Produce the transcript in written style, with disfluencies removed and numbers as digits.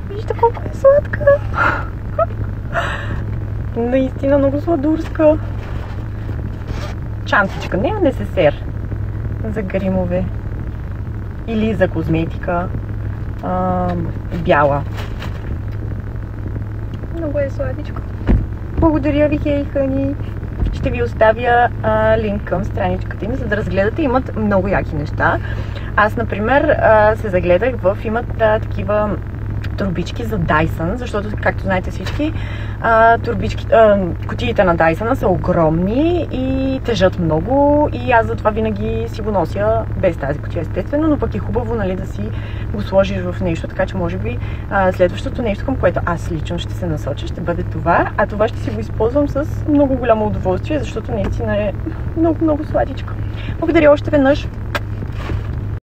Вижте колко е сладка. Наистина много сладурска. Чантичка, не несесер за гримове или за козметика. Бяла. Много е сладичко. Благодаря ви, Hey Honey. Ще ви оставя линк към страничката им, за да разгледате. Имат много яки неща. Аз, например, се загледах имат такива турбички за Dyson, защото, както знаете всички, кутиите на Dyson са огромни и тежат много и аз затова винаги си го нося без тази кутия, естествено, но пък е хубаво, нали, да си го сложиш в нещо, така че може би следващото нещо, към което аз лично ще се насоча, ще бъде това, а това ще си го използвам с много голямо удоволствие, защото наистина е много, много сладичко. Благодаря още веднъж!